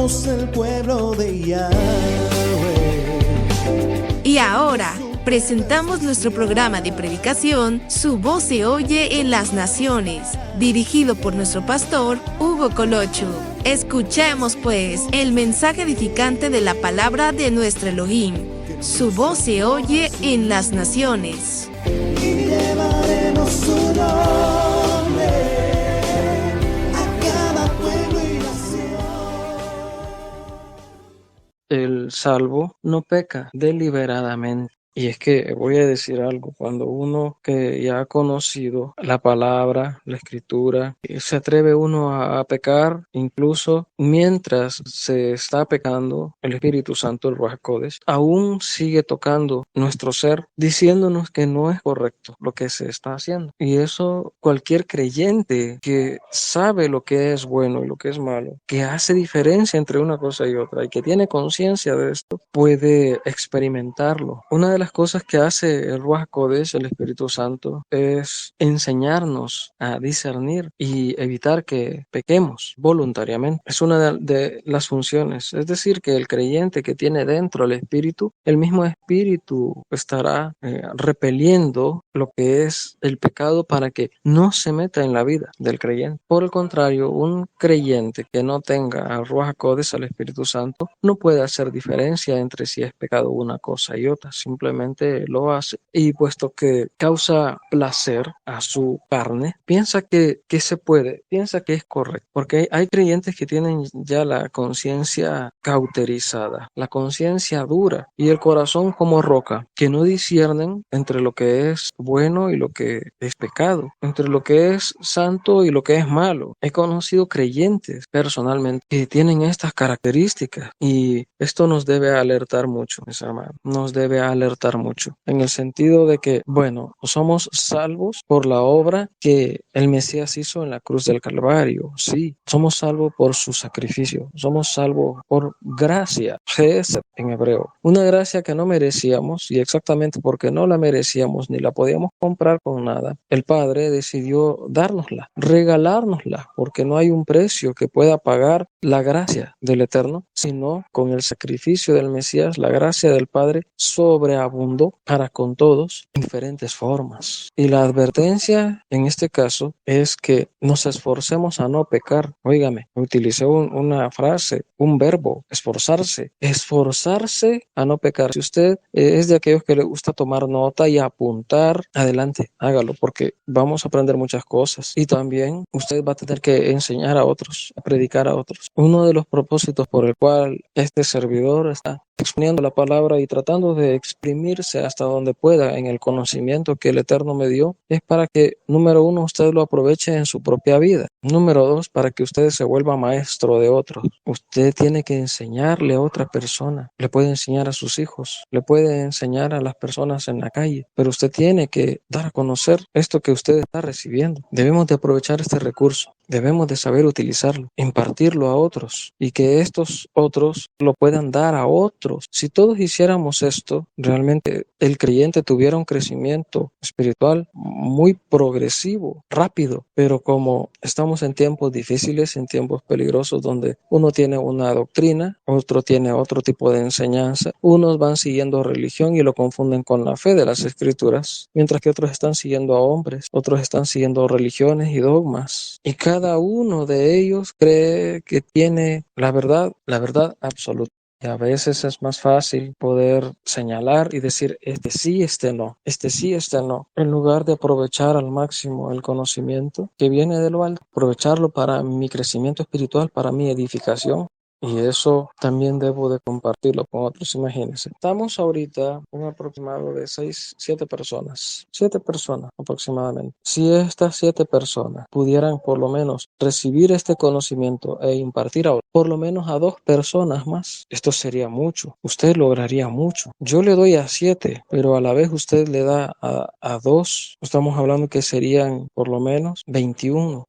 somos el pueblo de Yahweh. Y ahora presentamos nuestro programa de predicación, Su voz se oye en las naciones, dirigido por nuestro pastor Hugo Colocho. Escuchemos pues el mensaje edificante de la palabra de nuestro Elohim. Su voz se oye en las naciones. Y llevaremos su nombre a cada pueblo y nación. El salvo no peca deliberadamente. Y es que voy a decir algo, cuando uno que ya ha conocido la palabra, la escritura, se atreve uno a pecar, incluso mientras se está pecando, el Espíritu Santo, el Ruach HaKodesh, aún sigue tocando nuestro ser, diciéndonos que no es correcto lo que se está haciendo. Y eso cualquier creyente que sabe lo que es bueno y lo que es malo, que hace diferencia entre una cosa y otra y que tiene conciencia de esto, puede experimentarlo. Una de las cosas que hace el Ruach HaKodesh, el Espíritu Santo, es enseñarnos a discernir y evitar que pequemos voluntariamente. Es una de las funciones. Es decir, que el creyente que tiene dentro el Espíritu, el mismo Espíritu estará repeliendo lo que es el pecado para que no se meta en la vida del creyente. Por el contrario, un creyente que no tenga al Ruach HaKodesh, al Espíritu Santo, no puede hacer diferencia entre si es pecado una cosa y otra. Simplemente lo hace, y puesto que causa placer a su carne, piensa que se puede, piensa que es correcto, porque hay creyentes que tienen ya la conciencia cauterizada, la conciencia dura y el corazón como roca, que no disciernen entre lo que es bueno y lo que es pecado, entre lo que es santo y lo que es malo. He conocido creyentes personalmente que tienen estas características, y esto nos debe alertar mucho, mis hermanos, nos debe alertar mucho, en el sentido de que, bueno, somos salvos por la obra que el Mesías hizo en la cruz del Calvario, sí, somos salvos por su sacrificio, somos salvos por gracia, Gesed en hebreo, una gracia que no merecíamos, y exactamente porque no la merecíamos ni la podíamos comprar con nada, el Padre decidió dárnosla, regalárnosla, porque no hay un precio que pueda pagar la gracia del Eterno, sino con el sacrificio del Mesías, la gracia del Padre sobreabundó para con todos en diferentes formas. Y la advertencia en este caso es que nos esforcemos a no pecar. Óigame, utilicé una frase, un verbo, esforzarse a no pecar. Si usted es de aquellos que le gusta tomar nota y apuntar, adelante, hágalo, porque vamos a aprender muchas cosas, y también usted va a tener que enseñar a otros, a predicar a otros. Uno de los propósitos por el cual este servidor está exponiendo la palabra y tratando de exprimirse hasta donde pueda en el conocimiento que el Eterno me dio, es para que, número uno, usted lo aproveche en su propia vida. Número dos, para que usted se vuelva maestro de otros. Usted tiene que enseñarle a otra persona. Le puede enseñar a sus hijos, le puede enseñar a las personas en la calle, pero usted tiene que dar a conocer esto que usted está recibiendo. Debemos de aprovechar este recurso. Debemos de saber utilizarlo, impartirlo a otros, y que estos otros lo puedan dar a otros. Si todos hiciéramos esto, realmente el creyente tuviera un crecimiento espiritual muy progresivo, rápido. Pero como estamos en tiempos difíciles, en tiempos peligrosos, donde uno tiene una doctrina, otro tiene otro tipo de enseñanza, unos van siguiendo religión y lo confunden con la fe de las Escrituras, mientras que otros están siguiendo a hombres, otros están siguiendo religiones y dogmas. Y cada uno de ellos cree que tiene la verdad absoluta. Y a veces es más fácil poder señalar y decir, este sí, este no, este sí, este no, en lugar de aprovechar al máximo el conocimiento que viene de lo alto, aprovecharlo para mi crecimiento espiritual, para mi edificación. Y eso también debo de compartirlo con otros. Imagínense, estamos ahorita un aproximado de 7 personas. 7 personas aproximadamente. Si estas 7 personas pudieran por lo menos recibir este conocimiento e impartir a por lo menos a 2 personas más, esto sería mucho. Usted lograría mucho. Yo le doy a 7, pero a la vez usted le da a 2. Estamos hablando que serían por lo menos 21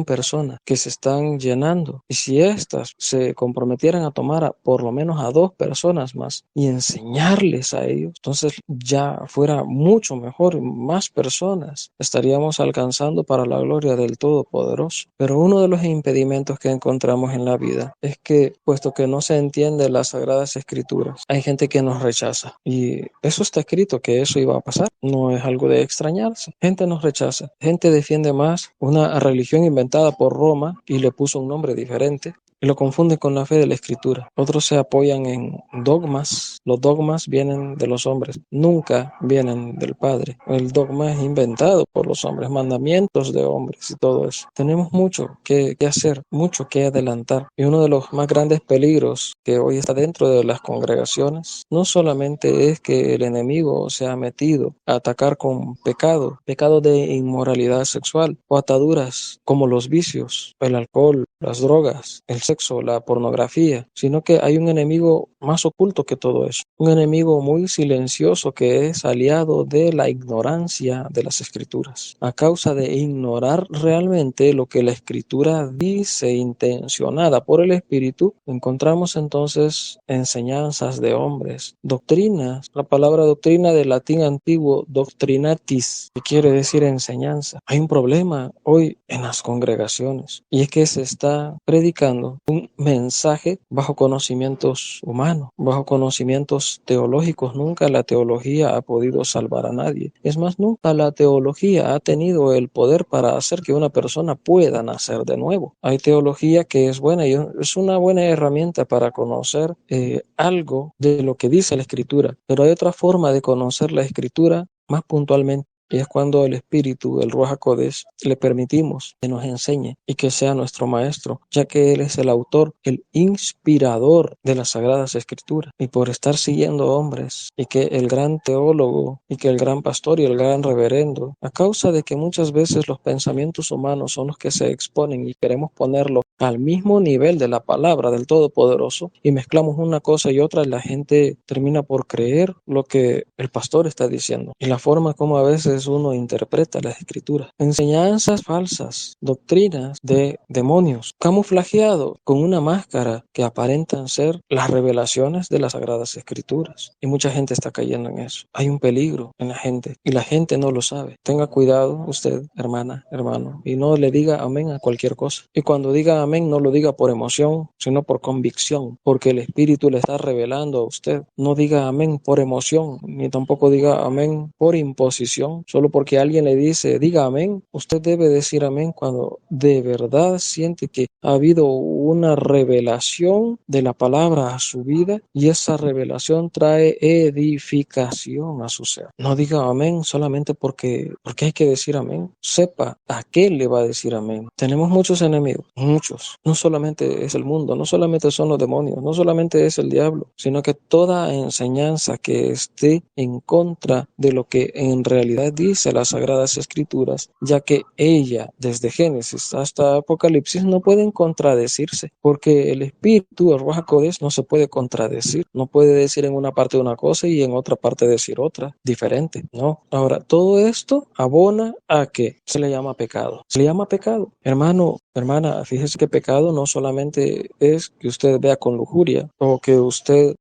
personas que se están llenando. Y si estas se comparten comprometieran a tomar por lo menos a 2 personas más y enseñarles a ellos, entonces ya fuera mucho mejor, más personas estaríamos alcanzando para la gloria del Todopoderoso. Pero uno de los impedimentos que encontramos en la vida es que, puesto que no se entiende las Sagradas Escrituras, hay gente que nos rechaza. Y eso está escrito, que eso iba a pasar. No es algo de extrañarse. Gente nos rechaza. Gente defiende más una religión inventada por Roma y le puso un nombre diferente, y lo confunden con la fe de la Escritura. Otros se apoyan en dogmas. Los dogmas vienen de los hombres, nunca vienen del Padre. El dogma es inventado por los hombres, mandamientos de hombres y todo eso. Tenemos mucho que hacer, mucho que adelantar. Y uno de los más grandes peligros que hoy está dentro de las congregaciones no solamente es que el enemigo se ha metido a atacar con pecado de inmoralidad sexual o ataduras como los vicios, el alcohol, las drogas, el sexo, la pornografía, sino que hay un enemigo más oculto que todo eso, un enemigo muy silencioso que es aliado de la ignorancia de las Escrituras. A causa de ignorar realmente lo que la Escritura dice, intencionada por el Espíritu, encontramos entonces enseñanzas de hombres, doctrinas. La palabra doctrina del latín antiguo doctrinatis, que quiere decir enseñanza. Hay un problema hoy en las congregaciones, y es que se está predicando un mensaje bajo conocimientos humanos, bajo conocimientos teológicos. Nunca la teología ha podido salvar a nadie. Es más, nunca la teología ha tenido el poder para hacer que una persona pueda nacer de nuevo. Hay teología que es buena y es una buena herramienta para conocer algo de lo que dice la Escritura, pero hay otra forma de conocer la Escritura más puntualmente. Y es cuando el Espíritu, el Ruach HaKodesh, le permitimos que nos enseñe y que sea nuestro maestro, ya que Él es el autor, el inspirador de las Sagradas Escrituras. Y por estar siguiendo hombres, y que el gran teólogo, y que el gran pastor y el gran reverendo, a causa de que muchas veces los pensamientos humanos son los que se exponen y queremos ponerlo al mismo nivel de la palabra del Todopoderoso, y mezclamos una cosa y otra, la gente termina por creer lo que el pastor está diciendo. Y la forma como a veces uno interpreta las Escrituras. Enseñanzas falsas, doctrinas de demonios, camuflajeado con una máscara que aparentan ser las revelaciones de las Sagradas Escrituras. Y mucha gente está cayendo en eso. Hay un peligro en la gente y la gente no lo sabe. Tenga cuidado usted, hermana, hermano, y no le diga amén a cualquier cosa. Y cuando diga amén, no lo diga por emoción, sino por convicción, porque el Espíritu le está revelando a usted. No diga amén por emoción, ni tampoco diga amén por imposición. Solo porque alguien le dice, diga amén, usted debe decir amén cuando de verdad siente que ha habido una revelación de la palabra a su vida y esa revelación trae edificación a su ser. No diga amén solamente porque hay que decir amén. Sepa a qué le va a decir amén. Tenemos muchos enemigos, muchos. No solamente es el mundo, no solamente son los demonios, no solamente es el diablo, sino que toda enseñanza que esté en contra de lo que en realidad dice las Sagradas Escrituras, ya que ella, desde Génesis hasta Apocalipsis, no pueden contradecirse, porque el Espíritu, el Ruach HaKodesh, no se puede contradecir, no puede decir en una parte una cosa y en otra parte decir otra, diferente, ¿no? Ahora, todo esto abona a que se le llama pecado. Se le llama pecado. Hermano, hermana, fíjese que pecado no solamente es que usted vea con lujuria o que usted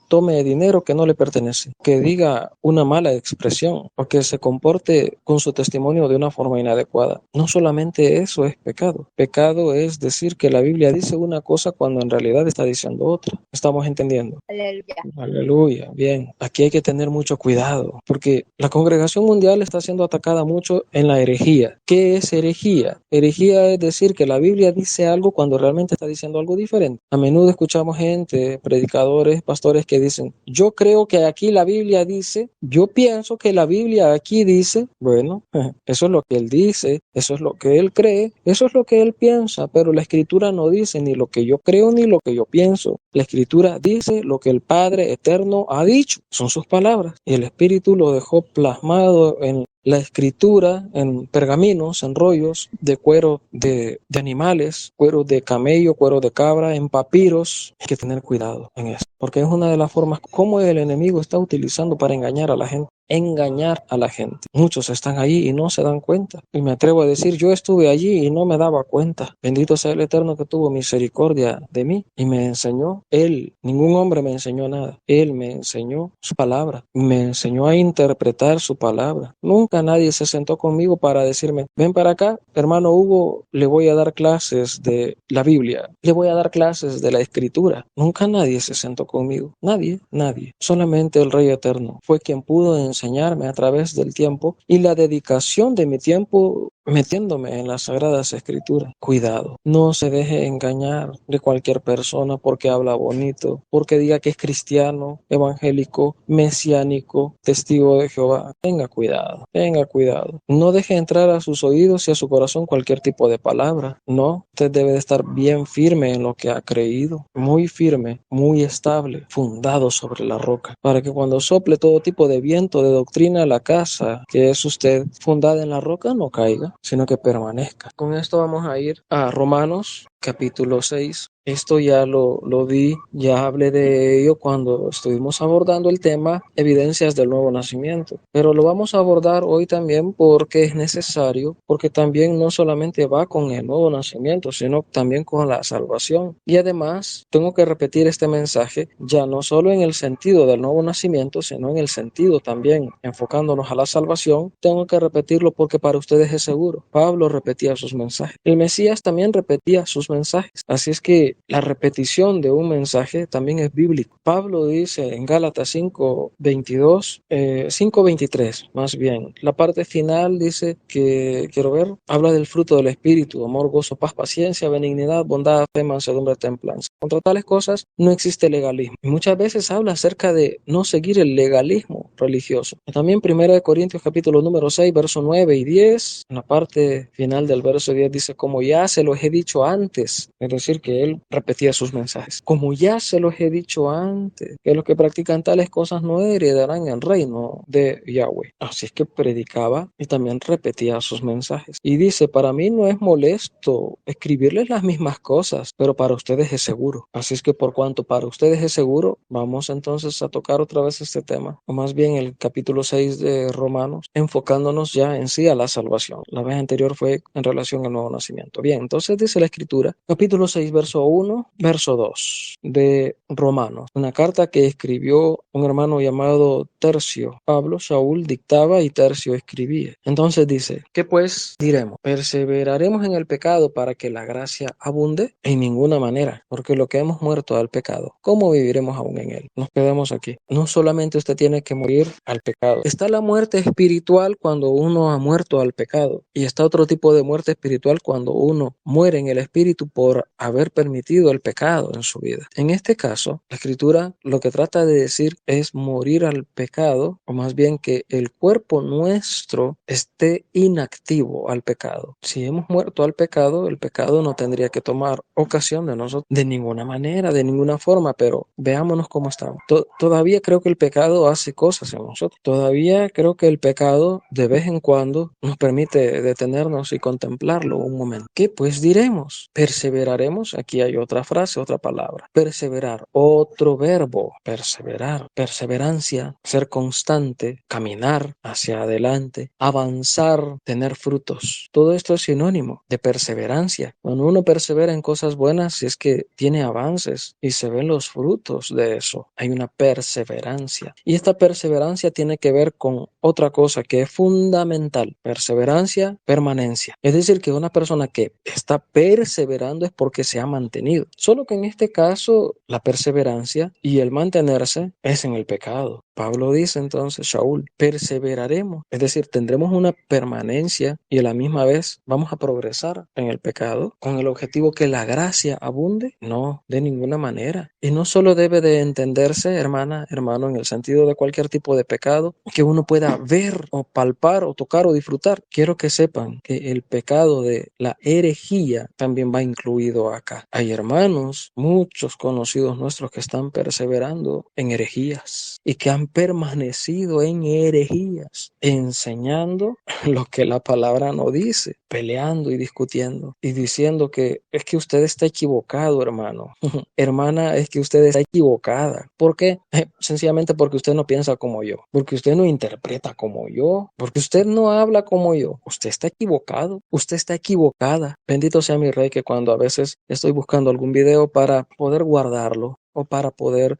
tome dinero que no le pertenece, que diga una mala expresión o que se comporte con su testimonio de una forma inadecuada. No solamente eso es pecado. Pecado es decir que la Biblia dice una cosa cuando en realidad está diciendo otra. ¿Estamos entendiendo? Aleluya. Aleluya. Bien, aquí hay que tener mucho cuidado porque la congregación mundial está siendo atacada mucho en la herejía. ¿Qué es herejía? Herejía es decir que la Biblia dice algo cuando realmente está diciendo algo diferente. A menudo escuchamos gente, predicadores, pastores que dicen, yo creo que aquí la Biblia dice, yo pienso que la Biblia aquí dice, bueno, eso es lo que él dice, eso es lo que él cree, eso es lo que él piensa, pero la Escritura no dice ni lo que yo creo ni lo que yo pienso. La Escritura dice lo que el Padre Eterno ha dicho, son sus palabras, y el Espíritu lo dejó plasmado en la Escritura, en pergaminos, en rollos de cuero de animales, cuero de camello, cuero de cabra, en papiros. Hay que tener cuidado en eso, porque es una de las formas como el enemigo está utilizando para engañar a la gente. engañar a la gente. Muchos están ahí y no se dan cuenta. Y me atrevo a decir, yo estuve allí y no me daba cuenta. Bendito sea el Eterno que tuvo misericordia de mí y me enseñó. Él, ningún hombre me enseñó nada. Él me enseñó su palabra. Me enseñó a interpretar su palabra. Nunca nadie se sentó conmigo para decirme, ven para acá, hermano Hugo, le voy a dar clases de la Biblia. Le voy a dar clases de la Escritura. Nunca nadie se sentó conmigo. Nadie, nadie. Solamente el Rey Eterno fue quien pudo enseñarme a través del tiempo y la dedicación de mi tiempo metiéndome en las Sagradas Escrituras. Cuidado, no se deje engañar de cualquier persona porque habla bonito, porque diga que es cristiano, evangélico, mesiánico, testigo de Jehová. Tenga cuidado, tenga cuidado. No deje entrar a sus oídos y a su corazón cualquier tipo de palabra. No, usted debe de estar bien firme en lo que ha creído, muy firme, muy estable, fundado sobre la roca, para que cuando sople todo tipo de viento, de doctrina, la casa que es usted fundada en la roca no caiga, sino que permanezca. Con esto vamos a ir a Romanos capítulo 6. Esto ya lo di, ya hablé de ello cuando estuvimos abordando el tema evidencias del nuevo nacimiento, pero lo vamos a abordar hoy también porque es necesario, porque también no solamente va con el nuevo nacimiento, sino también con la salvación. Y además tengo que repetir este mensaje ya no solo en el sentido del nuevo nacimiento, sino en el sentido también enfocándonos a la salvación. Tengo que repetirlo porque para ustedes es seguro. Pablo repetía sus mensajes. El Mesías también repetía sus mensajes. Así es que la repetición de un mensaje también es bíblico. Pablo dice en Gálatas 5:22, 5:23 más bien. La parte final dice que, quiero ver, habla del fruto del Espíritu: amor, gozo, paz, paciencia, benignidad, bondad, fe, mansedumbre, templanza. Contra tales cosas no existe legalismo. Y muchas veces habla acerca de no seguir el legalismo religioso. Y también 1 Corintios capítulo número 6, verso 9 y 10, en la parte final del verso 10 dice, como ya se los he dicho antes, es decir, que él repetía sus mensajes. Como ya se los he dicho antes, que los que practican tales cosas no heredarán el reino de Yahweh. Así es que predicaba y también repetía sus mensajes. Y dice, para mí no es molesto escribirles las mismas cosas, pero para ustedes es seguro. Así es que por cuanto para ustedes es seguro, vamos entonces a tocar otra vez este tema, o más bien el capítulo 6 de Romanos, enfocándonos ya en sí a la salvación. La vez anterior fue en relación al nuevo nacimiento. Bien, entonces dice la Escritura, capítulo 6, verso 1, verso 2 de Romanos, una carta que escribió un hermano llamado Tercio. Pablo, Saúl dictaba y Tercio escribía. Entonces dice, ¿qué pues diremos? ¿Perseveraremos en el pecado para que la gracia abunde? En ninguna manera, porque lo que hemos muerto al pecado, ¿cómo viviremos aún en él? Nos quedamos aquí. No solamente usted tiene que morir al pecado. Está la muerte espiritual cuando uno ha muerto al pecado, y está otro tipo de muerte espiritual cuando uno muere en el espíritu por haber permitido el pecado en su vida. En este caso, la Escritura lo que trata de decir es morir al pecado, o más bien que el cuerpo nuestro esté inactivo al pecado. Si hemos muerto al pecado, el pecado no tendría que tomar ocasión de nosotros de ninguna manera, de ninguna forma, pero veámonos cómo estamos. Todavía creo que el pecado hace cosas en nosotros. Todavía creo que el pecado de vez en cuando nos permite detenernos y contemplarlo un momento. ¿Qué pues diremos? ¿Perseveraremos? Aquí hay otra frase, otra palabra. Perseverar, otro verbo, perseverar, perseverancia, ser constante, caminar hacia adelante, avanzar, tener frutos. Todo esto es sinónimo de perseverancia. Cuando uno persevera en cosas buenas, es que tiene avances y se ven los frutos de eso. Hay una perseverancia. Y esta perseverancia tiene que ver con otra cosa que es fundamental. Perseverancia, permanencia. Es decir, que una persona que está perseverando es porque se ha mantenido. Solo que en este caso, la perseverancia y el mantenerse es en el pecado. Pablo dice entonces, Saúl, perseveraremos, es decir, tendremos una permanencia y a la misma vez vamos a progresar en el pecado con el objetivo que la gracia abunde. No, de ninguna manera. Y no solo debe de entenderse, hermana, hermano, en el sentido de cualquier tipo de pecado que uno pueda ver o palpar o tocar o disfrutar. Quiero que sepan que el pecado de la herejía también va incluido acá. Hay hermanos, muchos conocidos nuestros que están perseverando en herejías y que han han permanecido en herejías, enseñando lo que la palabra no dice, peleando y discutiendo y diciendo que es que usted está equivocado, hermano. Hermana, es que usted está equivocada. ¿Por qué? Sencillamente porque usted no piensa como yo, porque usted no interpreta como yo, porque usted no habla como yo. Usted está equivocado, usted está equivocada. Bendito sea mi Rey, que cuando a veces estoy buscando algún video para poder guardarlo o para poder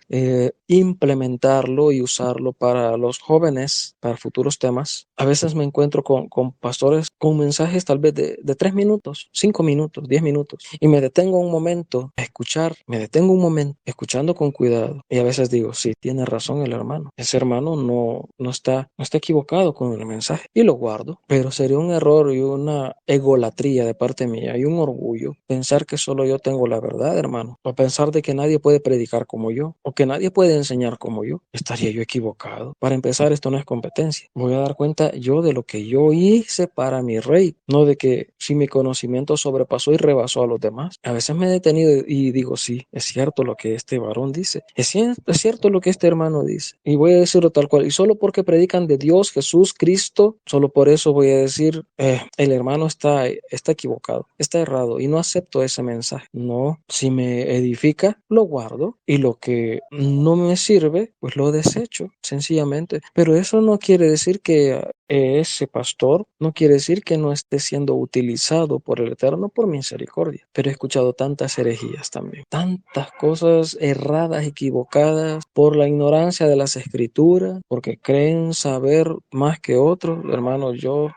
implementarlo y usarlo para los jóvenes, para futuros temas. A veces me encuentro con pastores con mensajes tal vez de 3 minutos, 5 minutos, 10 minutos, y me detengo un momento a escuchar, me detengo un momento escuchando con cuidado, y a veces digo, sí, tiene razón el hermano, ese hermano no está equivocado con el mensaje, y lo guardo, pero sería un error y una egolatría de parte mía y un orgullo pensar que solo yo tengo la verdad, hermano, o pensar de que nadie puede predicar como yo, o que nadie puede enseñar como yo. Estaría yo equivocado. Para empezar, esto no es competencia. Voy a dar cuenta yo de lo que yo hice para mi Rey, no de que si mi conocimiento sobrepasó y rebasó a los demás. A veces me he detenido y digo, sí, es cierto lo que este varón dice, es cierto lo que este hermano dice, y voy a decirlo tal cual, y solo porque predican de Dios, Jesús, Cristo, solo por eso voy a decir, el hermano está equivocado, está errado, y no acepto ese mensaje. No, si me edifica, lo guardo, y lo que no me sirve, pues lo desecho, sencillamente. Pero eso no quiere decir que ese pastor, no quiere decir que no esté siendo utilizado por el Eterno por misericordia. Pero he escuchado tantas herejías también, tantas cosas erradas, equivocadas, por la ignorancia de las escrituras, porque creen saber más que otros. Hermano, yo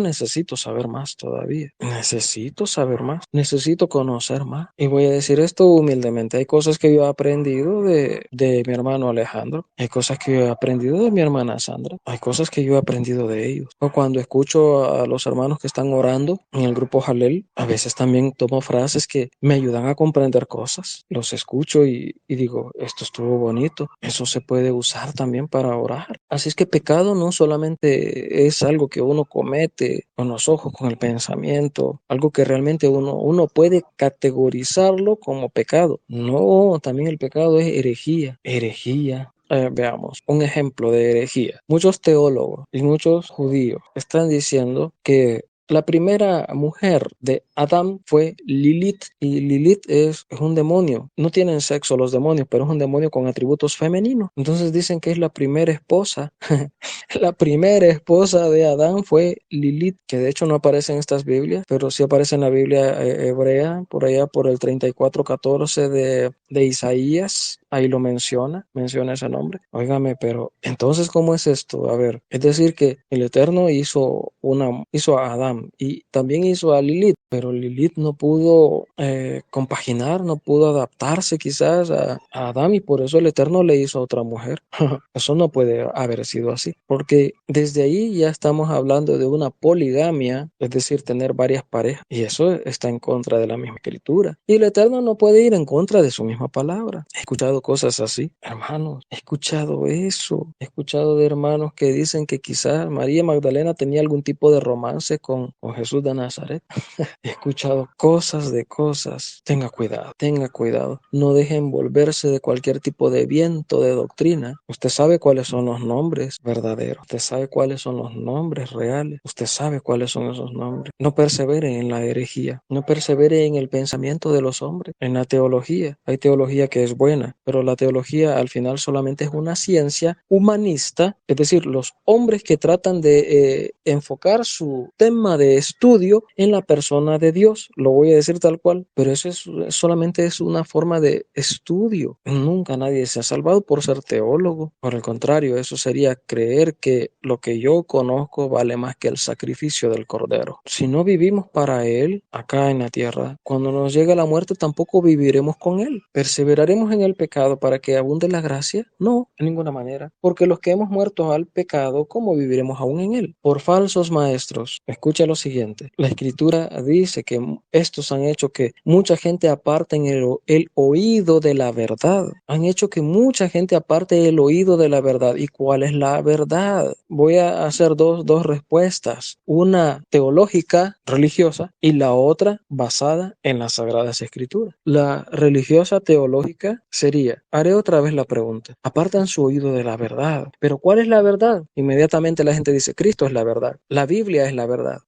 necesito saber más todavía. Necesito saber más, necesito conocer más. Y voy a decir esto humildemente. Hay cosas que yo he aprendido de mi hermano Alejandro, hay cosas que yo he aprendido de mi hermana Sandra, hay cosas que yo he aprendido de ellos. O cuando escucho a los hermanos que están orando en el grupo Jalel, a veces también tomo frases que me ayudan a comprender cosas. Los escucho y digo, esto estuvo bonito, eso se puede usar también para orar. Así es que pecado no solamente es algo que uno comete con los ojos, con el pensamiento, algo que realmente uno puede categorizarlo como pecado. No, también el pecado es herejía. Veamos, un ejemplo de herejía. Muchos teólogos y muchos judíos están diciendo que la primera mujer de Adán fue Lilith, y Lilith es un demonio. No tienen sexo los demonios, pero es un demonio con atributos femeninos. Entonces dicen que es la primera esposa. La primera esposa de Adán fue Lilith, que de hecho no aparece en estas Biblias, pero sí aparece en la Biblia hebrea, por allá por el 34:14 de Isaías. Ahí lo menciona ese nombre. Óigame, pero entonces, ¿cómo es esto? A ver, es decir que el Eterno hizo a Adán y también hizo a Lilith, pero Lilith no pudo compaginar, no pudo adaptarse quizás a Adán, y por eso el Eterno le hizo a otra mujer. Eso no puede haber sido así, porque desde ahí ya estamos hablando de una poligamia, es decir, tener varias parejas, y eso está en contra de la misma escritura. Y el Eterno no puede ir en contra de su misma palabra. He escuchado cosas así, hermanos, he escuchado eso, he escuchado de hermanos que dicen que quizás María Magdalena tenía algún tipo de romance con Jesús de Nazaret. He escuchado cosas de cosas. Tenga cuidado. No deje envolverse de cualquier tipo de viento de doctrina. Usted sabe cuáles son los nombres verdaderos. Usted sabe cuáles son los nombres reales. Usted sabe cuáles son esos nombres. No persevere en la herejía. No persevere en el pensamiento de los hombres. En la teología. Hay teología que es buena, pero la teología al final solamente es una ciencia humanista. Es decir, los hombres que tratan de enfocar su tema de estudio en la persona de Dios. Lo voy a decir tal cual, pero eso solamente es una forma de estudio. Nunca nadie se ha salvado por ser teólogo. Por el contrario, eso sería creer que lo que yo conozco vale más que el sacrificio del Cordero. Si no vivimos para Él acá en la tierra, cuando nos llegue la muerte tampoco viviremos con Él. ¿Perseveraremos en el pecado para que abunde la gracia? No, de ninguna manera. Porque los que hemos muerto al pecado, ¿cómo viviremos aún en Él? Por falsos maestros. Escuchen escucha lo siguiente. La Escritura dice que estos han hecho que mucha gente aparte el oído de la verdad. Han hecho que mucha gente aparte el oído de la verdad. ¿Y cuál es la verdad? Voy a hacer dos respuestas. Una teológica, religiosa, y la otra basada en las Sagradas Escrituras. La religiosa teológica sería, haré otra vez la pregunta. Apartan su oído de la verdad. ¿Pero cuál es la verdad? Inmediatamente la gente dice, Cristo es la verdad. La Biblia es la verdad.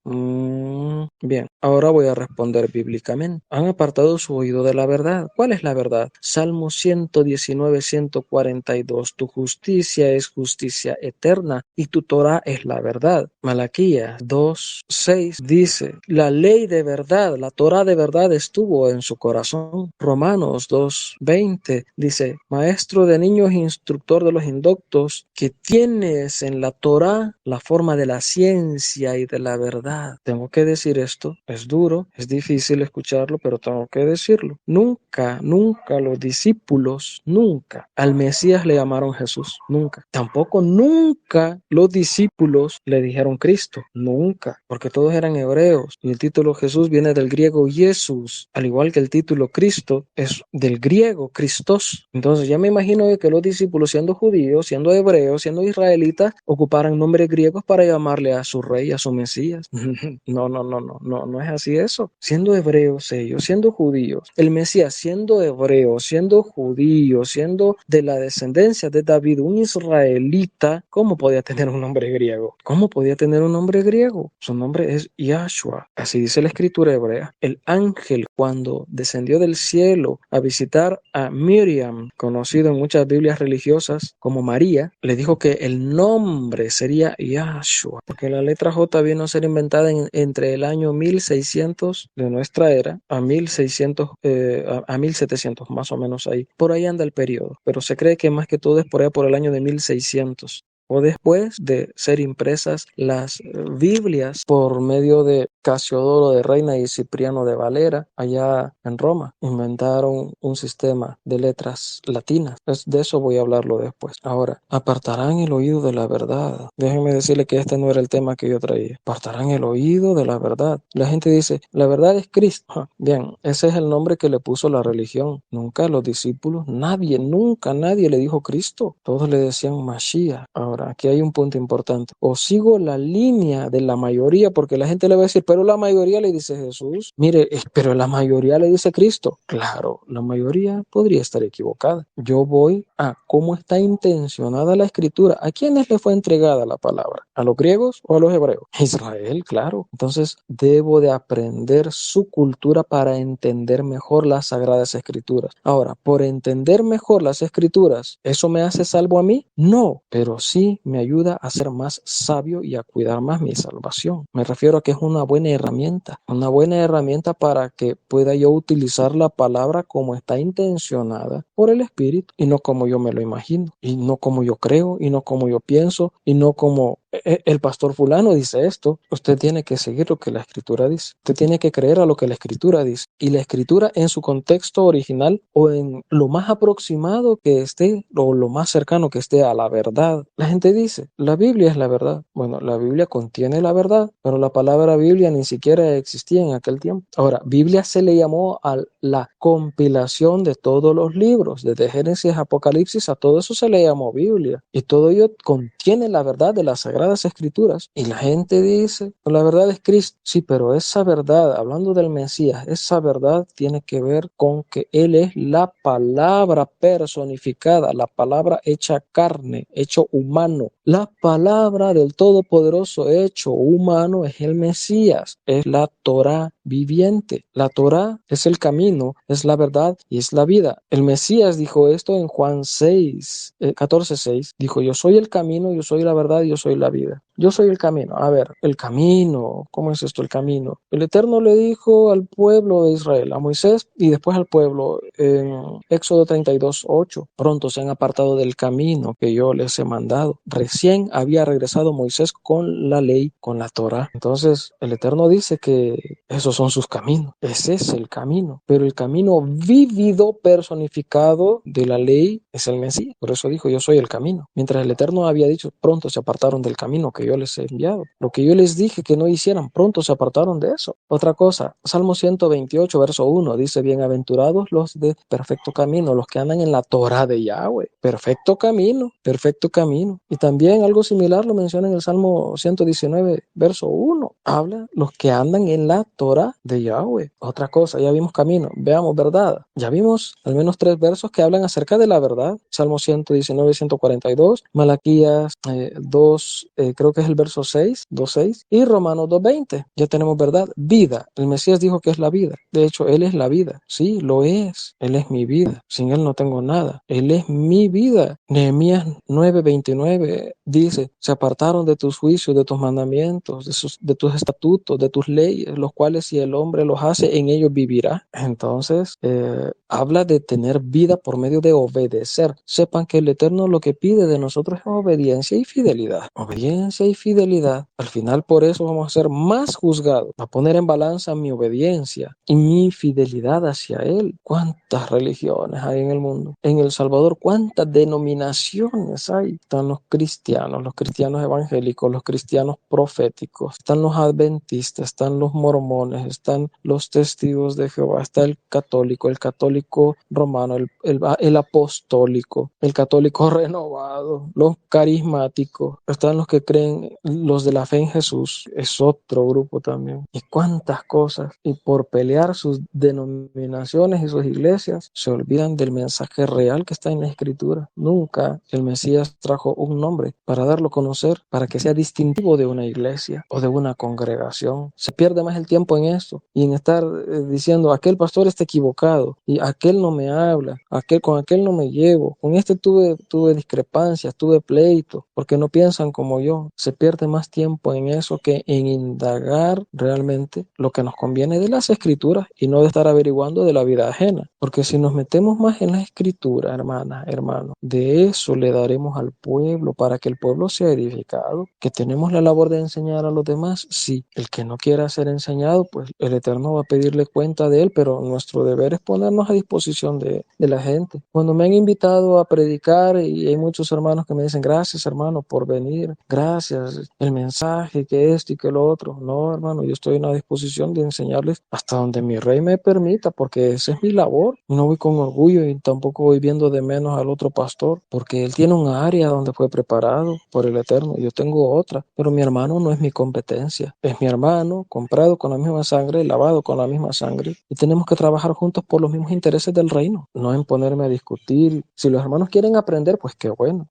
Bien, ahora voy a responder bíblicamente. Han apartado su oído de la verdad. ¿Cuál es la verdad? Salmo 119, 142. Tu justicia es justicia eterna y tu Torah es la verdad. Malaquías 2:6 dice, la ley de verdad, la Torah de verdad estuvo en su corazón. Romanos 2:20 dice, maestro de niños, instructor de los indoctos, que tienes en la Torah la forma de la ciencia y de la verdad. Tengo que decir esto, es duro, es difícil escucharlo, pero tengo que decirlo. Nunca los discípulos, nunca al Mesías le llamaron Jesús, nunca. Tampoco nunca los discípulos le dijeron Cristo, nunca, porque todos eran hebreos y el título Jesús viene del griego Jesús, al igual que el título Cristo es del griego Christos. Entonces ya me imagino que los discípulos, siendo judíos, siendo hebreos, siendo israelitas, ocuparan nombres griegos para llamarle a su rey, a su Mesías. No es así eso. Siendo hebreos ellos, siendo judíos, el Mesías siendo hebreo, siendo judío, siendo de la descendencia de David, un israelita, ¿cómo podía tener un nombre griego? ¿Cómo podía tener un nombre griego? Su nombre es Yahshua. Así dice la escritura hebrea. El ángel, cuando descendió del cielo a visitar a Miriam, conocido en muchas Biblias religiosas como María, le dijo que el nombre sería Yahshua, porque la letra J vino a ser inventada entre el año 1600 de nuestra era a 1600, a 1700, más o menos ahí. Por ahí anda el periodo, pero se cree que más que todo es por allá por el año de 1600. O después de ser impresas las Biblias por medio de Casiodoro de Reina y Cipriano de Valera, allá en Roma, inventaron un sistema de letras latinas. De eso voy a hablarlo después. Ahora, apartarán el oído de la verdad. Déjenme decirle que este no era el tema que yo traía. Apartarán el oído de la verdad. La gente dice, la verdad es Cristo. Bien, ese es el nombre que le puso la religión. Nunca los discípulos, nunca nadie le dijo Cristo. Todos le decían Mashiach. Ahora, aquí hay un punto importante. O sigo la línea de la mayoría, porque la gente le va a decir, pero la mayoría le dice Jesús. Mire, pero la mayoría le dice Cristo. Claro, la mayoría podría estar equivocada. Yo voy a cómo está intencionada la escritura. ¿A quiénes le fue entregada la palabra? ¿A los griegos o a los hebreos? Israel, claro. Entonces, debo de aprender su cultura para entender mejor las sagradas escrituras. Ahora, por entender mejor las escrituras, ¿eso me hace salvo a mí? No, pero sí me ayuda a ser más sabio y a cuidar más mi salvación. Me refiero a que es una buena herramienta para que pueda yo utilizar la palabra como está intencionada por el Espíritu y no como yo me lo imagino, y no como yo creo, y no como yo pienso, y no como el pastor fulano dice esto. Usted tiene que seguir lo que la Escritura dice. Usted tiene que creer a lo que la Escritura dice. Y la Escritura en su contexto original o en lo más aproximado que esté o lo más cercano que esté a la verdad. La gente dice, la Biblia es la verdad. Bueno, la Biblia contiene la verdad, pero la palabra Biblia ni siquiera existía en aquel tiempo. Ahora, Biblia se le llamó a la compilación de todos los libros, desde Génesis, Apocalipsis, a todo eso se le llamó Biblia. Y todo ello contiene la verdad de las Sagradas Escrituras. Y la gente dice, la verdad es Cristo. Sí, pero esa verdad, hablando del Mesías, esa verdad tiene que ver con que Él es la palabra personificada, la palabra hecha carne, hecho humano. La palabra del Todopoderoso hecho humano es el Mesías, es la Torá viviente. La Torá es el camino, es la verdad y es la vida. El Mesías dijo esto en Juan 14:6. Dijo, yo soy el camino, yo soy la verdad, yo soy la vida. Yo soy el camino. A ver, el camino, ¿cómo es esto el camino? El Eterno le dijo al pueblo de Israel, a Moisés y después al pueblo en Éxodo 32:8, pronto se han apartado del camino que yo les he mandado. Recién había regresado Moisés con la ley, con la Torá. Entonces el Eterno dice que esos son sus caminos. Ese es el camino. Pero el camino vivido, personificado de la ley es el Mesías. Por eso dijo, yo soy el camino. Mientras el Eterno había dicho, pronto se apartaron del camino que yo les he enviado. Lo que yo les dije que no hicieran, pronto se apartaron de eso. Otra cosa, Salmo 128, verso 1, dice, bienaventurados los de perfecto camino, los que andan en la Torah de Yahweh. Perfecto camino, perfecto camino. Y también algo similar lo menciona en el Salmo 119, verso 1. Habla los que andan en la Torah de Yahweh. Otra cosa, ya vimos camino, veamos verdad. Ya vimos al menos 3 versos que hablan acerca de la verdad. Salmo 119, 142, Malaquías 2, creo que es el verso 6, 2:6, y Romanos 2:20. Ya tenemos verdad, vida. El Mesías dijo que es la vida. De hecho, Él es la vida. Sí, lo es. Él es mi vida. Sin Él no tengo nada. Él es mi vida. Nehemías 9:29 dice, se apartaron de tus juicios, de tus mandamientos, de tus estatutos, de tus leyes, los cuales si el hombre los hace, en ellos vivirá. Entonces, habla de tener vida por medio de obedecer. Sepan que el Eterno lo que pide de nosotros es obediencia y fidelidad. Obediencia y fidelidad. Al final, por eso vamos a ser más juzgados. A poner en balanza mi obediencia y mi fidelidad hacia Él. ¿Cuántas religiones hay en el mundo? En El Salvador, ¿cuántas denominaciones hay? Están los cristianos evangélicos, los cristianos proféticos, están los adventistas, están los mormones, están los testigos de Jehová, está el católico romano, el apostólico, el católico renovado, los carismáticos, están los que creen, los de la fe en Jesús, es otro grupo también. Y cuántas cosas, y por pelear sus denominaciones y sus iglesias, se olvidan del mensaje real que está en la Escritura. Nunca el Mesías trajo un nombre para darlo a conocer, para que sea distintivo de una iglesia o de una congregación. Se pierde más el tiempo en esto y en estar diciendo, aquel pastor está equivocado y aquel no me habla, con aquel no me llevo, con este tuve discrepancias, tuve pleitos, porque no piensan como yo. Se pierde más tiempo en eso que en indagar realmente lo que nos conviene de las Escrituras y no de estar averiguando de la vida ajena. Porque si nos metemos más en la Escritura, hermano, de eso le daremos al pueblo para que el pueblo sea edificado. Que tenemos la labor de enseñar a los demás, sí. El que no quiera ser enseñado, pues el Eterno va a pedirle cuenta de él, pero nuestro deber es ponernos a disposición de la gente. Cuando me han invitado a predicar y hay muchos hermanos que me dicen, gracias hermano por venir, gracias, el mensaje, que esto y que lo otro. No, hermano, yo estoy en la disposición de enseñarles hasta donde mi rey me permita, porque esa es mi labor. No voy con orgullo y tampoco voy viendo de menos al otro pastor, porque él tiene un área donde fue preparado por el Eterno, yo tengo otra, pero mi hermano no es mi competencia, es mi hermano, comprado con la misma sangre, lavado con la misma sangre, y tenemos que trabajar juntos por los mismos intereses del reino, no en ponerme a discutir. Si los hermanos quieren aprender, pues qué bueno,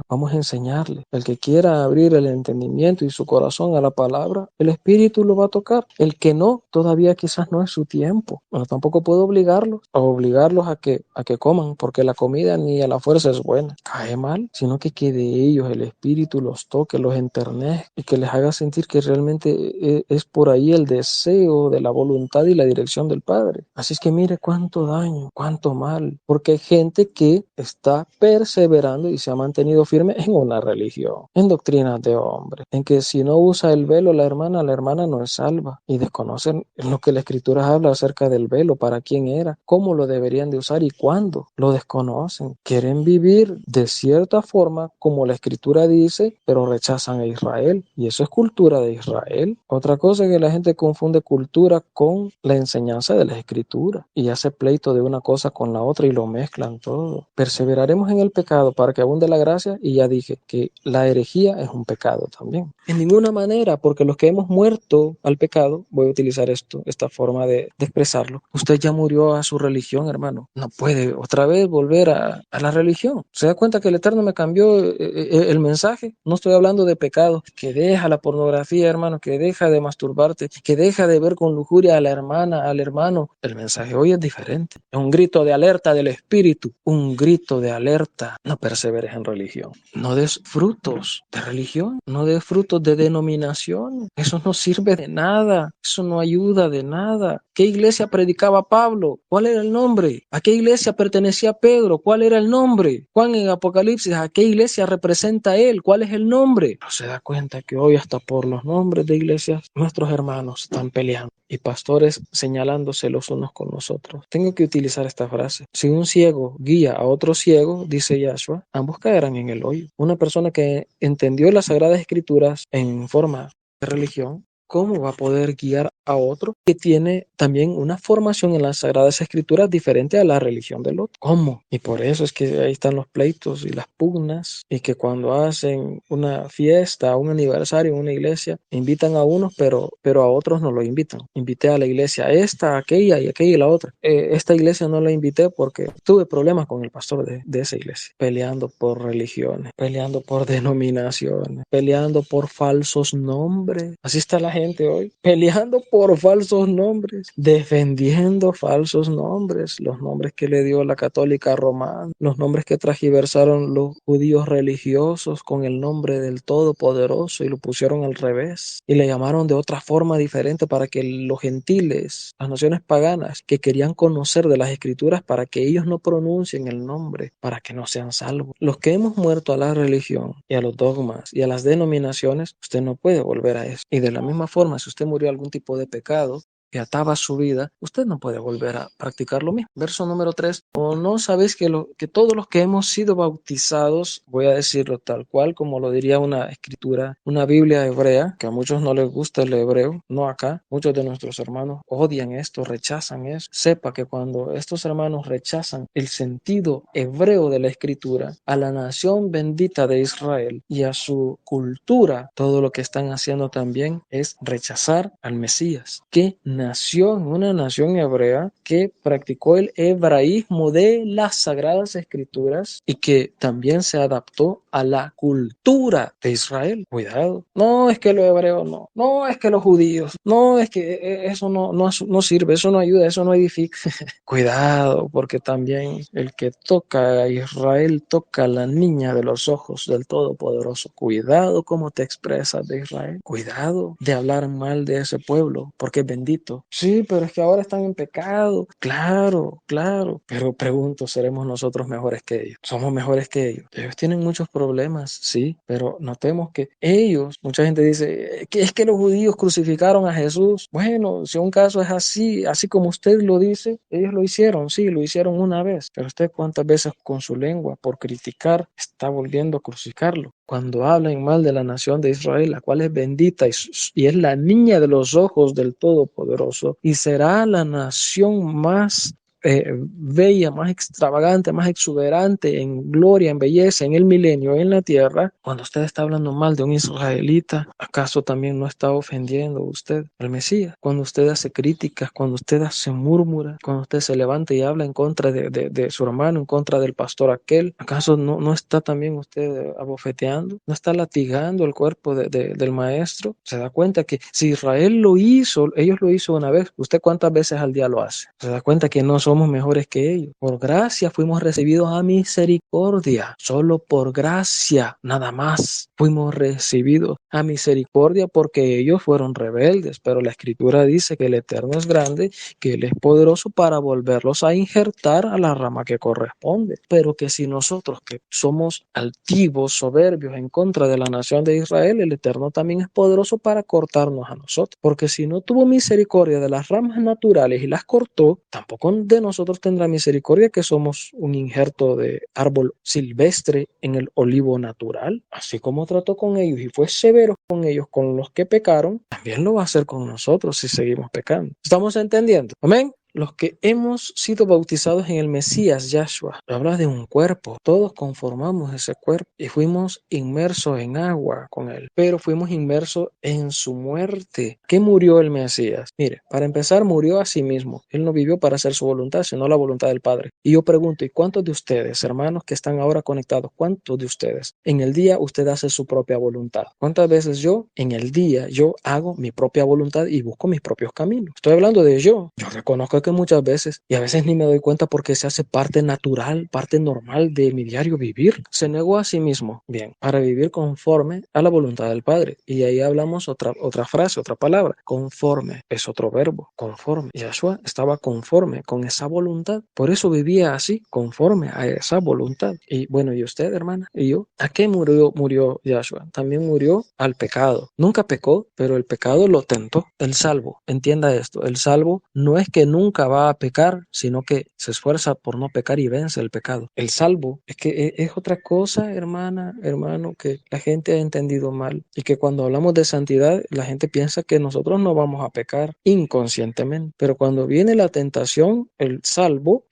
vamos a enseñarles. El que quiera abrir el entendimiento y su corazón a la palabra, el Espíritu lo va a tocar. El que no, todavía quizás no es su tiempo. Bueno, tampoco puedo obligarlos a que coman, porque la comida ni a la fuerza es buena, cae mal, sino que de ellos el Espíritu los toque, los enternezca y que les haga sentir que realmente es por ahí el deseo de la voluntad y la dirección del Padre. Así es que mire cuánto daño, cuánto mal, porque hay gente que está perseverando y se ha mantenido firme en una religión, en doctrinas de hombres, en que si no usa el velo la hermana no es salva, y desconocen lo que la Escritura habla acerca del velo, para quién era, cómo lo deberían de usar y cuándo. Lo desconocen, quieren vivir de cierta forma como la Escritura dice, pero rechazan a Israel, y eso es cultura de Israel. Otra cosa es que la gente confunde cultura con la enseñanza de la Escritura y hace pleito de una cosa con la otra y lo mezclan todo. Perseveraremos en el pecado para que abunde la gracia, y ya dije que la herejía es un pecado también. En ninguna manera, porque los que hemos muerto al pecado, voy a utilizar esta forma de expresarlo, usted ya murió a su religión, hermano, no puede otra vez volver a la religión. ¿Se da cuenta que el Eterno me cambió el mensaje? No estoy hablando de pecado, que deja la pornografía, hermano, que deja de masturbarte, que deja de ver con lujuria a la hermana, al hermano. El mensaje hoy es diferente, es un grito de alerta del Espíritu, un grito de alerta. No perseveres en religión, no des frutos de religión, no des frutos de denominación. Eso no sirve de nada, eso no ayuda de nada. ¿Qué iglesia predicaba Pablo? ¿Cuál era el nombre? ¿A qué iglesia pertenecía Pedro? ¿Cuál era el nombre? Juan en Apocalipsis, ¿a qué iglesia representa él? ¿Cuál es el nombre? No se da cuenta que hoy hasta por los nombres de iglesias nuestros hermanos están peleando y pastores señalándose los unos con los otros. Tengo que utilizar esta frase. Si un ciego guía a otro ciego, dice Yahshua, ambos caerán en el hoyo. Una persona que entendió las Sagradas Escrituras en forma de religión, ¿cómo va a poder guiar a otro que tiene también una formación en las Sagradas Escrituras diferente a la religión del otro? ¿Cómo? Y por eso es que ahí están los pleitos y las pugnas, y que cuando hacen una fiesta, un aniversario en una iglesia, invitan a unos, pero a otros no lo invitan. Invité a la iglesia esta, aquella y la otra. Esta iglesia no la invité porque tuve problemas con el pastor de esa iglesia, peleando por religiones, peleando por denominaciones, peleando por falsos nombres. Así está la gente hoy, peleando por falsos nombres, defendiendo falsos nombres, los nombres que le dio la católica romana, los nombres que transgiversaron los judíos religiosos con el nombre del Todopoderoso y lo pusieron al revés y le llamaron de otra forma diferente para que los gentiles, las naciones paganas que querían conocer de las escrituras, para que ellos no pronuncien el nombre, para que no sean salvos. Los que hemos muerto a la religión y a los dogmas y a las denominaciones, usted no puede volver a eso. Y de la misma forma, si usted murió a algún tipo de pecado que ataba su vida, usted no puede volver a practicar lo mismo. Verso número 3. ¿O no sabéis que todos los que hemos sido bautizados, voy a decirlo tal cual como lo diría una escritura, una Biblia hebrea, que a muchos no les gusta el hebreo, no acá, muchos de nuestros hermanos odian esto, rechazan eso. Sepa que cuando estos hermanos rechazan el sentido hebreo de la escritura, a la nación bendita de Israel y a su cultura, todo lo que están haciendo también es rechazar al Mesías, que nació en una nación hebrea, que practicó el hebraísmo de las Sagradas Escrituras y que también se adaptó a la cultura de Israel. Cuidado. No es que los hebreos no. No es que los judíos. No es que eso no sirve, eso no ayuda, eso no edifica. Cuidado, porque también el que toca a Israel toca a la niña de los ojos del Todopoderoso. Cuidado cómo te expresas de Israel. Cuidado de hablar mal de ese pueblo, porque es bendito. Sí, pero es que ahora están en pecado. Claro, claro. Pero pregunto, ¿seremos nosotros mejores que ellos? ¿Somos mejores que ellos? Ellos tienen muchos problemas, sí, pero notemos que ellos, mucha gente dice, que es que los judíos crucificaron a Jesús. Bueno, si un caso es así como usted lo dice, ellos lo hicieron, sí, lo hicieron una vez. Pero usted cuántas veces con su lengua, por criticar, está volviendo a crucificarlo. Cuando hablan mal de la nación de Israel, la cual es bendita y es la niña de los ojos del Todopoderoso, y será la nación más bella, más extravagante, más exuberante en gloria, en belleza, en el milenio, en la tierra. Cuando usted está hablando mal de un israelita, ¿acaso también no está ofendiendo usted al Mesías? Cuando usted hace críticas, cuando usted hace murmura, cuando usted se levanta y habla en contra de su hermano, en contra del pastor aquel, ¿acaso no está también usted abofeteando? ¿No está latigando el cuerpo del maestro? ¿Se da cuenta que si Israel lo hizo, ellos lo hizo una vez, usted cuántas veces al día lo hace? ¿Se da cuenta que no somos mejores que ellos? Por gracia fuimos recibidos a misericordia, solo por gracia, nada más fuimos recibidos a misericordia, porque ellos fueron rebeldes, pero la escritura dice que el Eterno es grande, que Él es poderoso para volverlos a injertar a la rama que corresponde, pero que si nosotros que somos altivos, soberbios en contra de la nación de Israel, el Eterno también es poderoso para cortarnos a nosotros, porque si no tuvo misericordia de las ramas naturales y las cortó, tampoco de nosotros tendrá misericordia, que somos un injerto de árbol silvestre en el olivo natural. Así como trató con ellos y fue severo con ellos, con los que pecaron, también lo va a hacer con nosotros si seguimos pecando. ¿Estamos entendiendo? Amén. Los que hemos sido bautizados en el Mesías Yahshua, habla de un cuerpo, todos conformamos ese cuerpo y fuimos inmersos en agua con él, pero fuimos inmersos en su muerte. ¿Qué murió el Mesías? Mire, para empezar, murió a sí mismo. Él no vivió para hacer su voluntad, sino la voluntad del Padre. Y yo pregunto, ¿y cuántos de ustedes, hermanos que están ahora conectados, cuántos de ustedes en el día usted hace su propia voluntad? ¿Cuántas veces yo en el día yo hago mi propia voluntad y busco mis propios caminos? Estoy hablando de yo. Yo reconozco que muchas veces, y a veces ni me doy cuenta porque se hace parte natural, parte normal de mi diario vivir, se negó a sí mismo, bien, para vivir conforme a la voluntad del Padre. Y ahí hablamos otra frase, otra palabra, conforme, es otro verbo, conforme. Yahshua estaba conforme con esa voluntad, por eso vivía así, conforme a esa voluntad. Y bueno, ¿y usted, hermana? ¿Y yo? ¿A qué murió Yahshua? También murió al pecado. Nunca pecó, pero el pecado lo tentó. El salvo, entienda esto, el salvo no es que nunca nunca va a pecar, sino que se esfuerza por no pecar y vence el pecado. El salvo es que es otra cosa, hermana, hermano, que la gente ha entendido mal y que cuando hablamos de santidad, la gente piensa que nosotros no vamos a pecar inconscientemente, pero cuando viene la tentación, el salvo,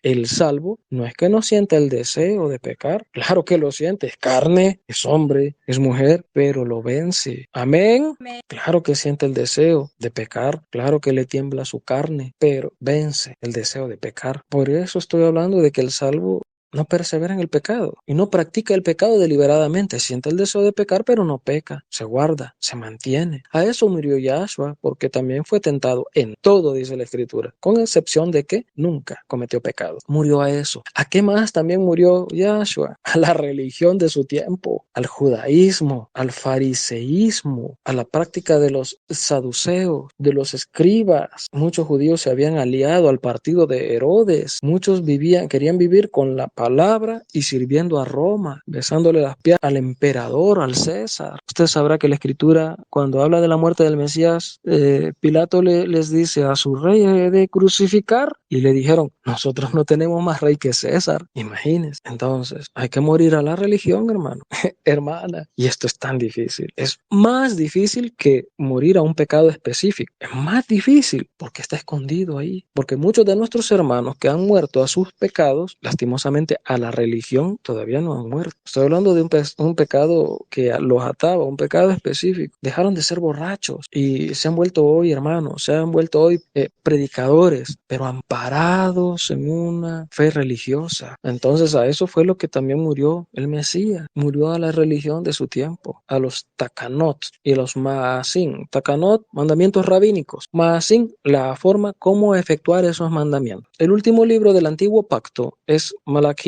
no es que no sienta el deseo de pecar, claro que lo siente, es carne, es hombre, es mujer, pero lo vence. Amén. Claro que siente el deseo de pecar, claro que le tiembla su carne, pero vence el deseo de pecar. Por eso estoy hablando de que el salvo no persevera en el pecado y no practica el pecado deliberadamente. Siente el deseo de pecar, pero no peca, se guarda, se mantiene. A eso murió Yahshua, porque también fue tentado en todo, dice la Escritura, con excepción de que nunca cometió pecado. Murió a eso. ¿A qué más también murió Yahshua? A la religión de su tiempo, al judaísmo, al fariseísmo, a la práctica de los saduceos, de los escribas. Muchos judíos se habían aliado al partido de Herodes. Muchos querían vivir con la palabra y sirviendo a Roma, besándole las pies al emperador, al César. Usted sabrá que la Escritura, cuando habla de la muerte del Mesías, Pilato les dice a su rey de crucificar, y le dijeron, nosotros no tenemos más rey que César. Imagínense. Entonces, hay que morir a la religión, hermano, hermana. Y esto es tan difícil. Es más difícil que morir a un pecado específico. Es más difícil porque está escondido ahí. Porque muchos de nuestros hermanos que han muerto a sus pecados, lastimosamente a la religión, todavía no han muerto. Estoy hablando de un pecado que los ataba, un pecado específico. Dejaron de ser borrachos y se han vuelto hoy, hermanos, se han vuelto hoy predicadores, pero amparados en una fe religiosa. Entonces a eso fue lo que también murió el Mesías. Murió a la religión de su tiempo, a los takanot y los maasim. Takanot, mandamientos rabínicos. Maasim, la forma cómo efectuar esos mandamientos. El último libro del Antiguo Pacto es Malaquías.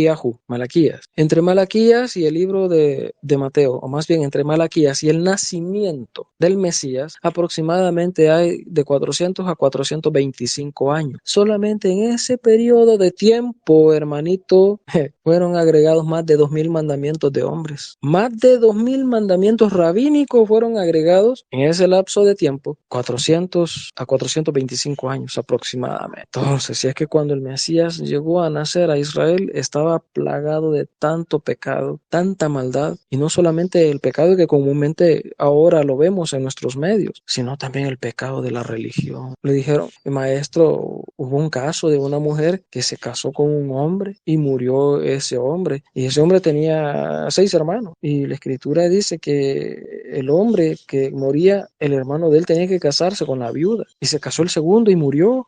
Entre Malaquías y el libro de Mateo, o más bien entre Malaquías y el nacimiento del Mesías, aproximadamente hay de 400 a 425 años. Solamente en ese periodo de tiempo, hermanito, fueron agregados más de 2000 mandamientos de hombres. Más de 2000 mandamientos rabínicos fueron agregados en ese lapso de tiempo, 400 a 425 años aproximadamente. Entonces, si es que cuando el Mesías llegó a nacer a Israel, estaba plagado de tanto pecado, tanta maldad, y no solamente el pecado que comúnmente ahora lo vemos en nuestros medios, sino también el pecado de la religión. Le dijeron, maestro, hubo un caso de una mujer que se casó con un hombre y murió ese hombre, y ese hombre tenía 6 hermanos, y la Escritura dice que el hombre que moría, el hermano de él tenía que casarse con la viuda, y se casó el segundo y murió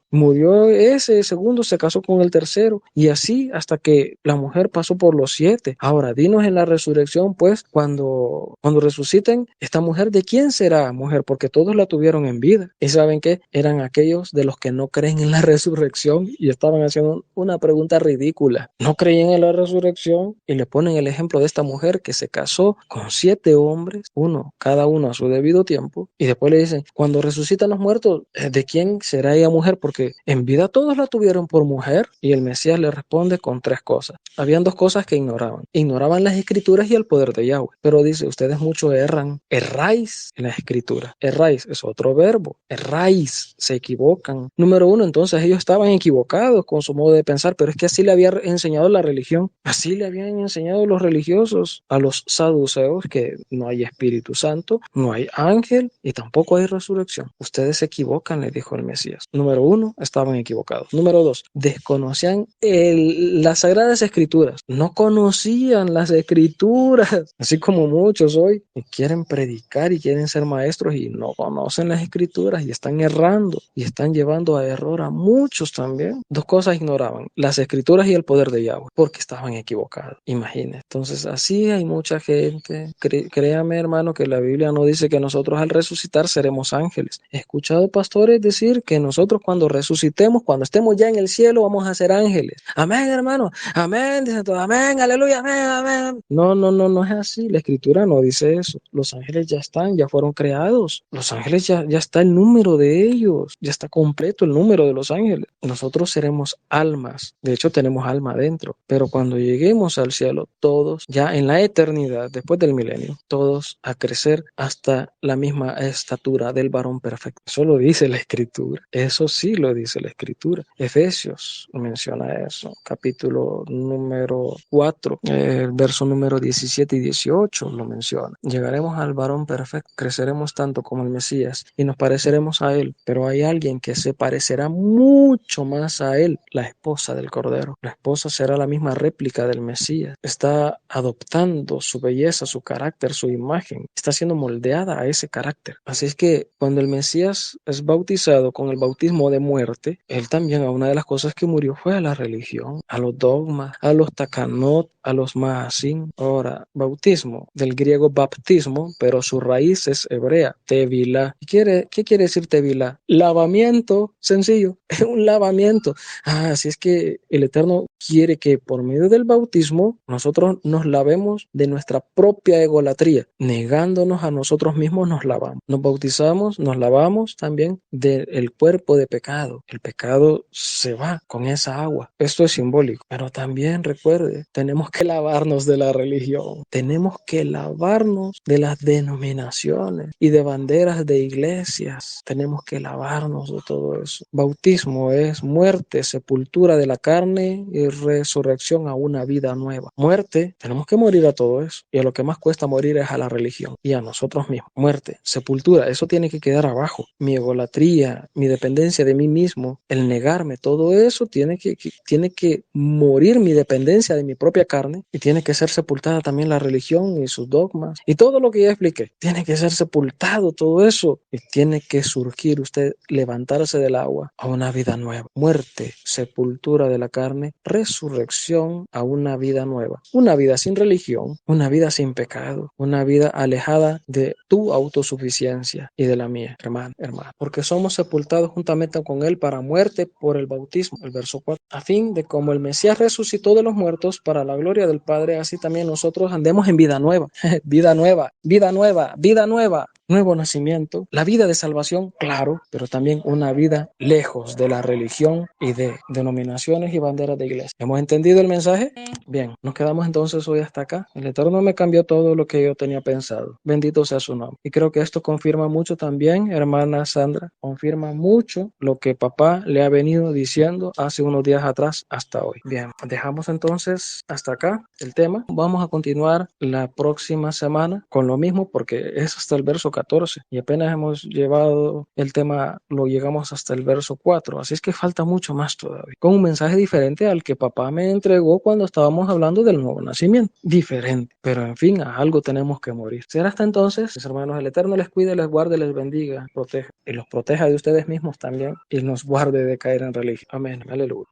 ese segundo, se casó con el tercero, y así hasta que la mujer pasó por los 7. Ahora, dinos en la resurrección, pues, cuando resuciten, esta mujer, ¿de quién será mujer? Porque todos la tuvieron en vida. ¿Y saben qué? Eran aquellos de los que no creen en la resurrección y estaban haciendo una pregunta ridícula. No creían en la resurrección y le ponen el ejemplo de esta mujer que se casó con 7 hombres, cada uno a su debido tiempo, y después le dicen, cuando resucitan los muertos, ¿de quién será ella mujer? Porque en vida todos la tuvieron por mujer. Y el Mesías le responde con 3 cosas. Habían 2 cosas que ignoraban las Escrituras y el poder de Yahweh. Pero dice, ustedes mucho erráis en las Escrituras. Erráis es otro verbo. Erráis, se equivocan. Número 1, entonces ellos estaban equivocados con su modo de pensar, pero es que así le había enseñado la religión. Así le habían enseñado los religiosos a los saduceos, que no hay Espíritu Santo, no hay ángel y tampoco hay resurrección. Ustedes se equivocan, le dijo el Mesías. Número 1, estaban equivocados. Número 2, desconocían las Sagradas Escrituras. No conocían las Escrituras, así como muchos hoy quieren predicar y quieren ser maestros y no conocen las Escrituras y están errando y están llevando a error a muchos también. 2 cosas ignoraban, las Escrituras y el poder de Yahweh, porque estaban equivocados. Imagínense. Entonces así hay mucha gente. Créame, hermano, que la Biblia no dice que nosotros al resucitar seremos ángeles. He escuchado pastores decir que nosotros cuando resucitemos, cuando estemos ya en el cielo, vamos a ser ángeles. Amén, hermano. amén, dicen todos, amén, aleluya, amén, amén. No es así. La escritura no dice eso. Los ángeles ya están, ya fueron creados. Los ángeles ya está el número de ellos, ya está completo el número de los ángeles. Nosotros seremos almas. De hecho, tenemos alma adentro. Pero cuando lleguemos al cielo, todos, ya en la eternidad, después del milenio, todos a crecer hasta la misma estatura del varón perfecto. Eso lo dice la escritura. Eso sí lo dice la escritura. Efesios menciona eso. Capítulo número 4, el verso número 17 y 18 lo menciona. Llegaremos al varón perfecto, creceremos tanto como el Mesías y nos pareceremos a él, pero hay alguien que se parecerá mucho más a él, la esposa del Cordero. La esposa será la misma réplica del Mesías. Está adoptando su belleza, su carácter, su imagen. Está siendo moldeada a ese carácter. Así es que cuando el Mesías es bautizado con el bautismo de muerte, él también a una de las cosas que murió fue a la religión, a los dogmas, a los takanot, a los maasim. Ahora, bautismo, del griego baptismo, pero su raíz es hebrea, tevilá. ¿Qué quiere decir tevilá? Lavamiento, sencillo, es un lavamiento. Así es que el Eterno quiere que por medio del bautismo nosotros nos lavemos de nuestra propia egolatría, negándonos a nosotros mismos nos lavamos. Nos bautizamos, nos lavamos también del cuerpo de pecado. El pecado se va con esa agua. Esto es simbólico, pero también recuerde, tenemos que lavarnos de la religión, tenemos que lavarnos de las denominaciones y de banderas de iglesias, tenemos que lavarnos de todo eso. Bautismo es muerte, sepultura de la carne y resurrección a una vida nueva. Muerte, tenemos que morir a todo eso, y a lo que más cuesta morir es a la religión y a nosotros mismos. Muerte, sepultura, eso tiene que quedar abajo. Mi egolatría, mi dependencia de mí mismo, el negarme, todo eso tiene que morir, mi dependencia de mi propia carne, y tiene que ser sepultada también la religión y sus dogmas y todo lo que ya expliqué. Tiene que ser sepultado todo eso y tiene que surgir usted, levantarse del agua a una vida nueva. Muerte, sepultura de la carne, resurrección a una vida nueva. Una vida sin religión, una vida sin pecado, una vida alejada de tu autosuficiencia y de la mía, hermano. Porque somos sepultados juntamente con él para muerte por el bautismo, el verso 4, a fin de como el Mesías resucitó de los muertos para la gloria del Padre, así también nosotros andemos en vida nueva. Vida nueva, vida nueva, vida nueva. Nuevo nacimiento, la vida de salvación, claro, pero también una vida lejos de la religión y de denominaciones y banderas de iglesia. ¿Hemos entendido el mensaje? Bien, nos quedamos entonces hoy hasta acá. El Eterno me cambió todo lo que yo tenía pensado. Bendito sea su nombre. Y creo que esto confirma mucho también, hermana Sandra, confirma mucho lo que papá le ha venido diciendo hace unos días atrás hasta hoy. Bien, dejamos entonces hasta acá el tema. Vamos a continuar la próxima semana con lo mismo porque es hasta el verso 14 y apenas hemos llevado el tema, lo llegamos hasta el verso 4, así es que falta mucho más todavía, con un mensaje diferente al que papá me entregó cuando estábamos hablando del nuevo nacimiento, diferente, pero en fin, a algo tenemos que morir. Será hasta entonces, mis hermanos, el Eterno les cuide, les guarde, les bendiga, proteja y los proteja de ustedes mismos también y nos guarde de caer en religión. Amén, aleluya.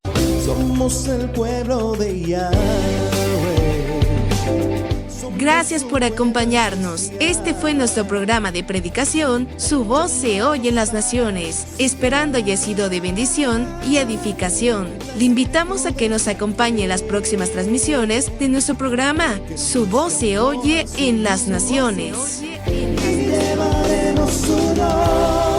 Somos el pueblo de Yahweh. Gracias por acompañarnos. Este fue nuestro programa de predicación, Su voz se oye en las naciones, esperando haya sido de bendición y edificación. Le invitamos a que nos acompañe en las próximas transmisiones de nuestro programa, Su voz se oye en las naciones. Y llevaremos su nombre.